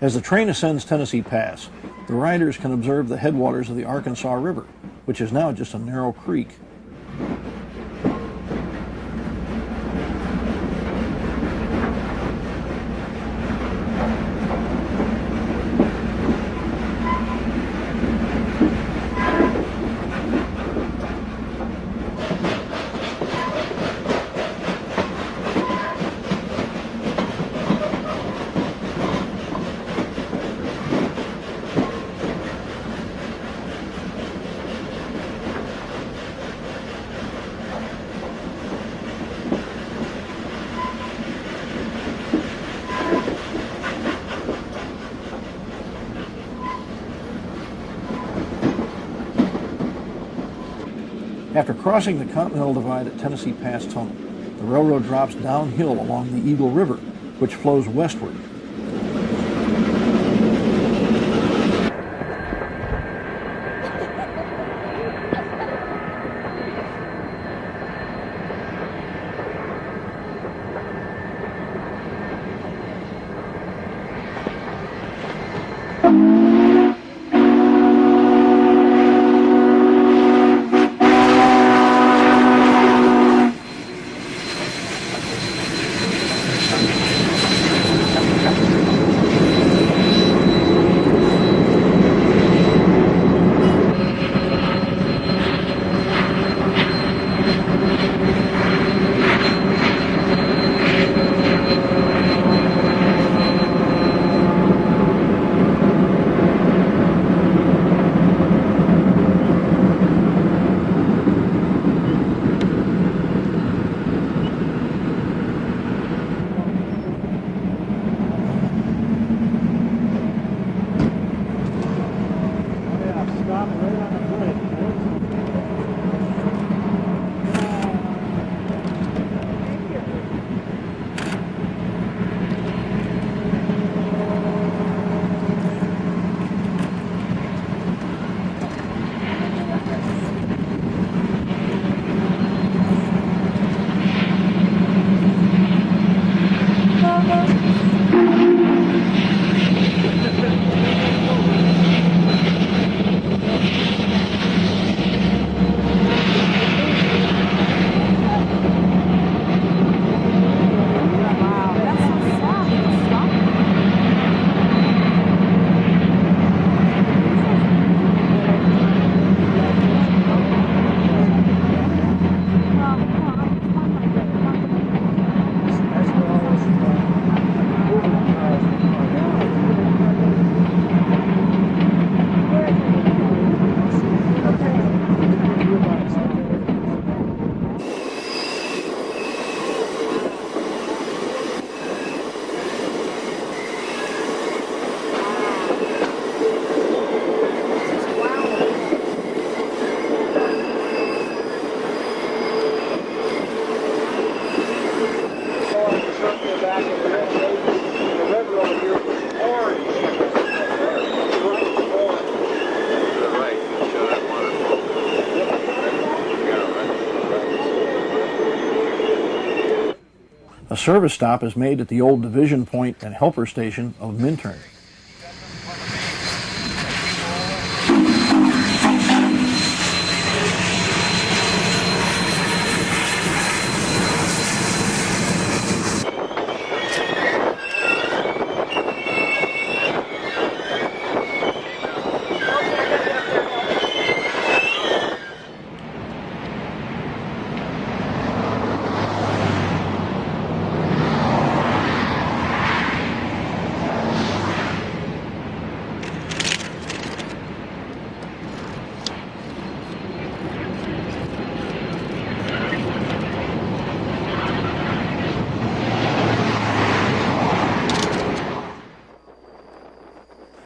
As the train ascends Tennessee Pass, the riders can observe the headwaters of the Arkansas River, which is now just a narrow creek. After crossing the Continental Divide at Tennessee Pass Tunnel, the railroad drops downhill along the Eagle River, which flows westward. A service stop is made at the old division point and helper station of Minturn.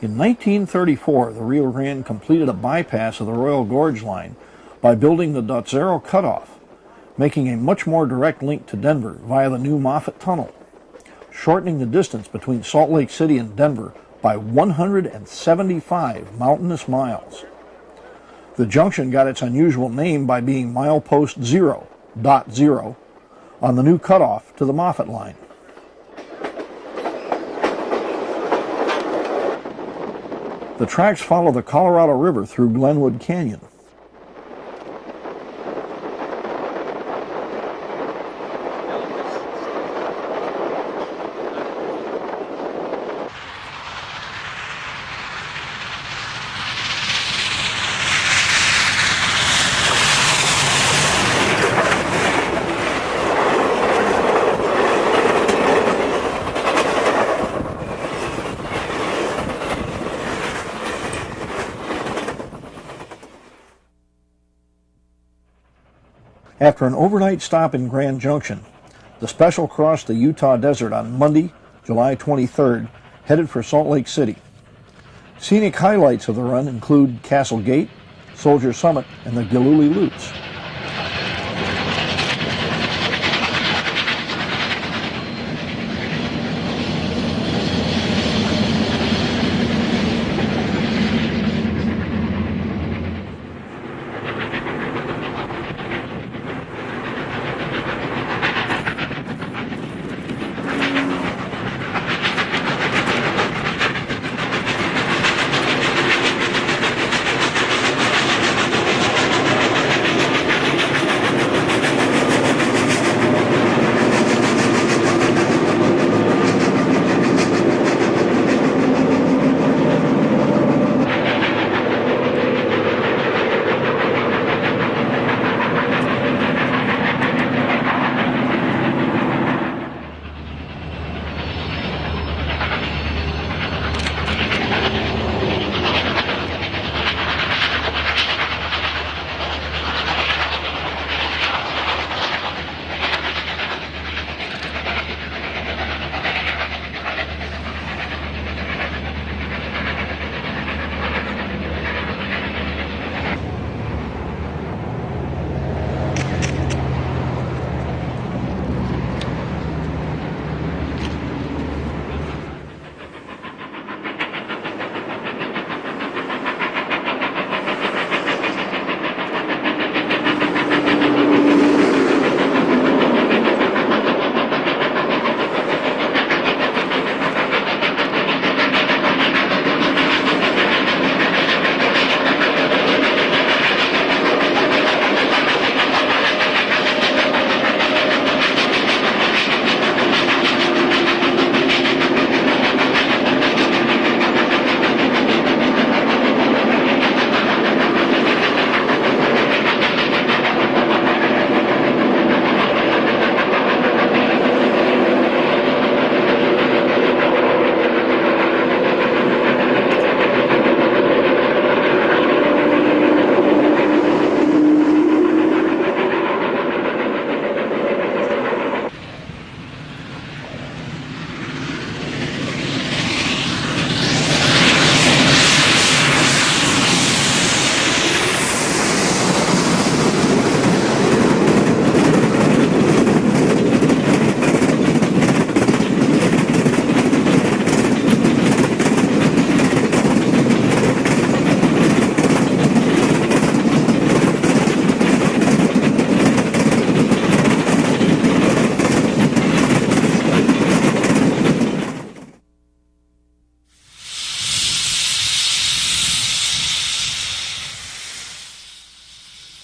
In 1934, the Rio Grande completed a bypass of the Royal Gorge line by building the .0 cutoff, making a much more direct link to Denver via the new Moffett Tunnel, shortening the distance between Salt Lake City and Denver by 175 mountainous miles. The junction got its unusual name by being milepost 0.0 on the new cutoff to the Moffett line. The tracks follow the Colorado River through Glenwood Canyon. After an overnight stop in Grand Junction, the special crossed the Utah desert on Monday, July 23rd, headed for Salt Lake City. Scenic highlights of the run include Castle Gate, Soldier Summit, and the Gilhooly Loops.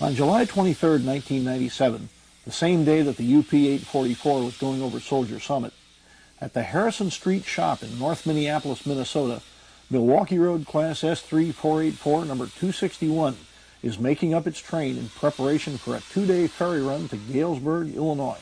On July 23, 1997, the same day that the UP-844 was going over Soldier Summit, at the Harrison Street Shop in North Minneapolis, Minnesota, Milwaukee Road Class S3 484 number 261 is making up its train in preparation for a two-day ferry run to Galesburg, Illinois.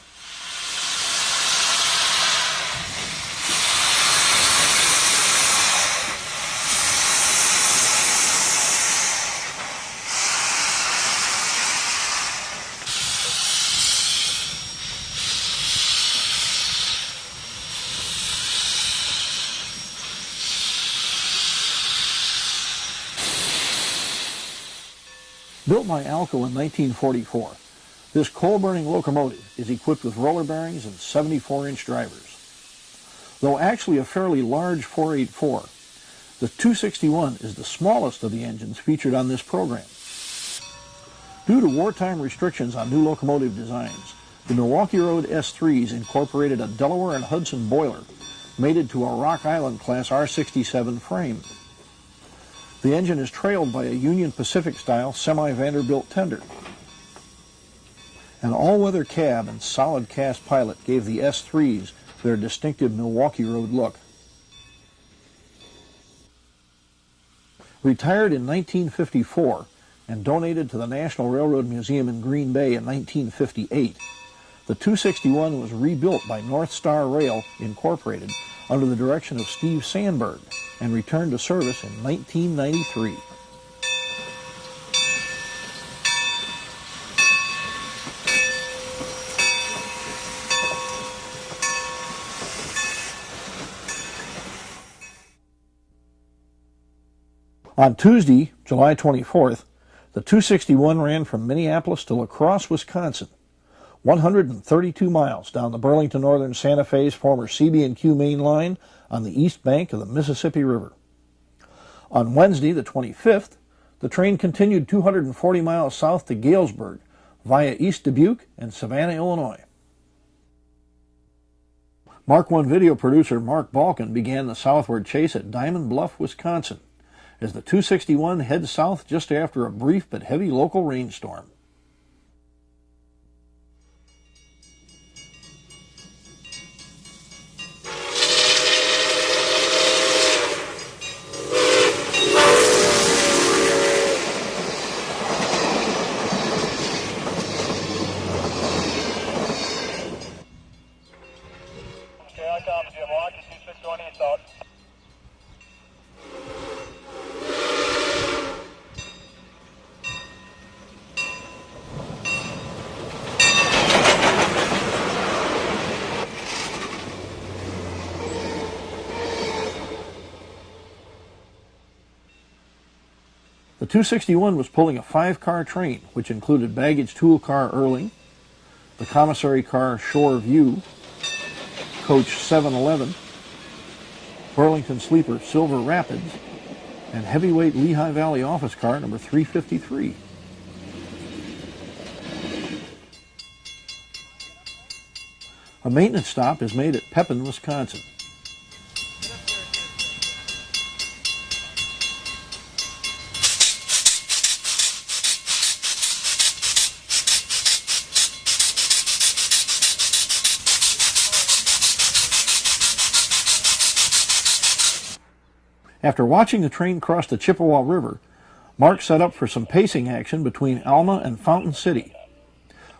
Built by Alco in 1944, this coal-burning locomotive is equipped with roller bearings and 74-inch drivers. Though actually a fairly large 484, the 261 is the smallest of the engines featured on this program. Due to wartime restrictions on new locomotive designs, the Milwaukee Road S3s incorporated a Delaware and Hudson boiler mated to a Rock Island Class R67 frame. The engine is trailed by a Union Pacific-style semi-Vanderbilt tender. An all-weather cab and solid cast pilot gave the S3s their distinctive Milwaukee Road look. Retired in 1954 and donated to the National Railroad Museum in Green Bay in 1958, the 261 was rebuilt by North Star Rail, Incorporated, under the direction of Steve Sandberg, and returned to service in 1993. On Tuesday, July 24th, the 261 ran from Minneapolis to La Crosse, Wisconsin, 132 miles down the Burlington Northern Santa Fe's former CB&Q main line on the east bank of the Mississippi River. On Wednesday, the 25th, the train continued 240 miles south to Galesburg via East Dubuque and Savannah, Illinois. Mark I video producer Mark Balkin began the southward chase at Diamond Bluff, Wisconsin, as the 261 heads south just after a brief but heavy local rainstorm. The 261 was pulling a 5-car train, which included baggage tool car Erling, the commissary car Shore View, coach 711, Burlington sleeper Silver Rapids, and heavyweight Lehigh Valley office car number 353. A maintenance stop is made at Pepin, Wisconsin. After watching the train cross the Chippewa River, Mark set up for some pacing action between Alma and Fountain City.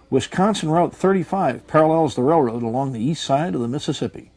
Wisconsin Route 35 parallels the railroad along the east side of the Mississippi.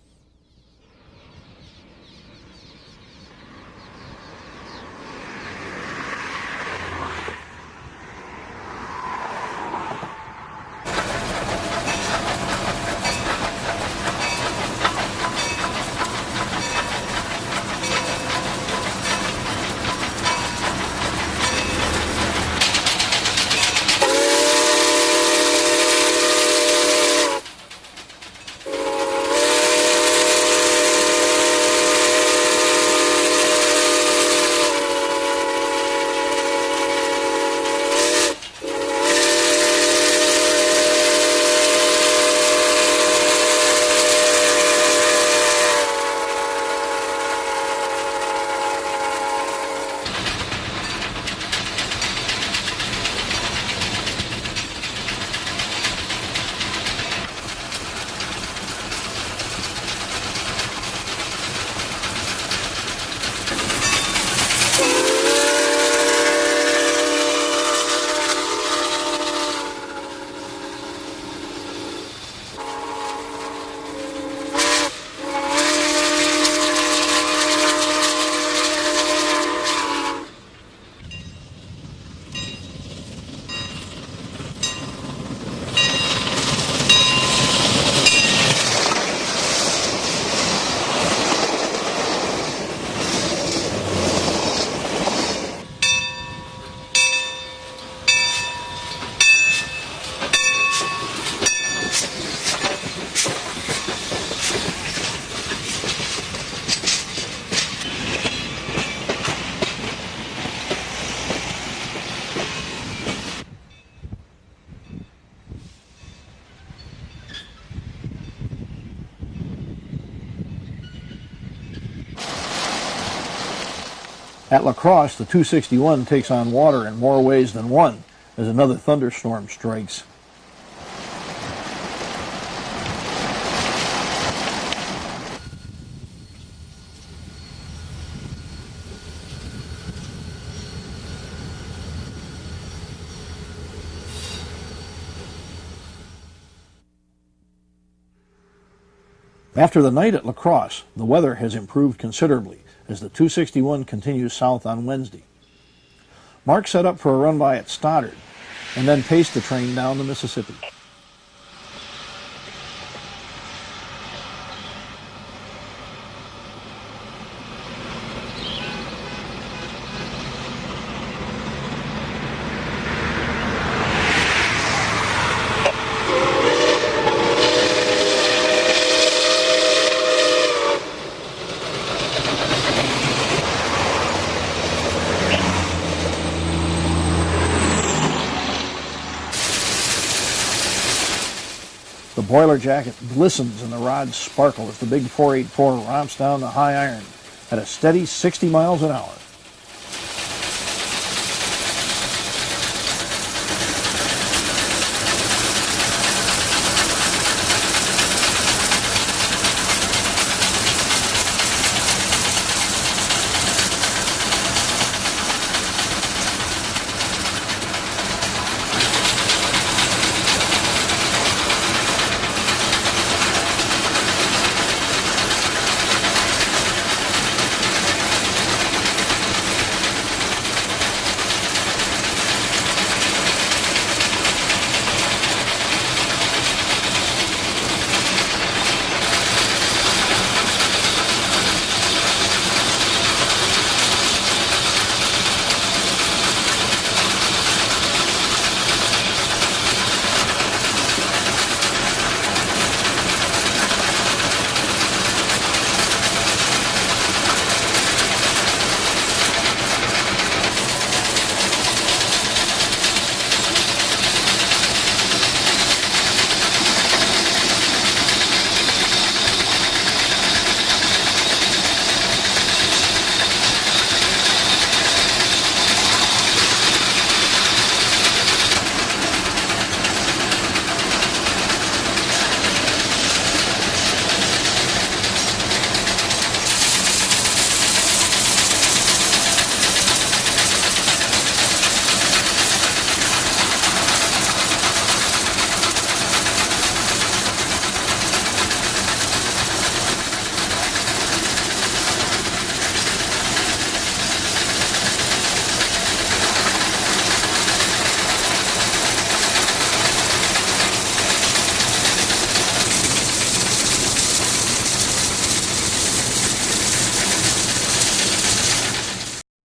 At La Crosse, the 261 takes on water in more ways than one as another thunderstorm strikes. After the night at La Crosse, the weather has improved considerably as the 261 continues south on Wednesday. Mark set up for a run-by at Stoddard and then paced the train down the Mississippi. The boiler jacket glistens and the rods sparkle as the big 484 romps down the high iron at a steady 60 miles an hour.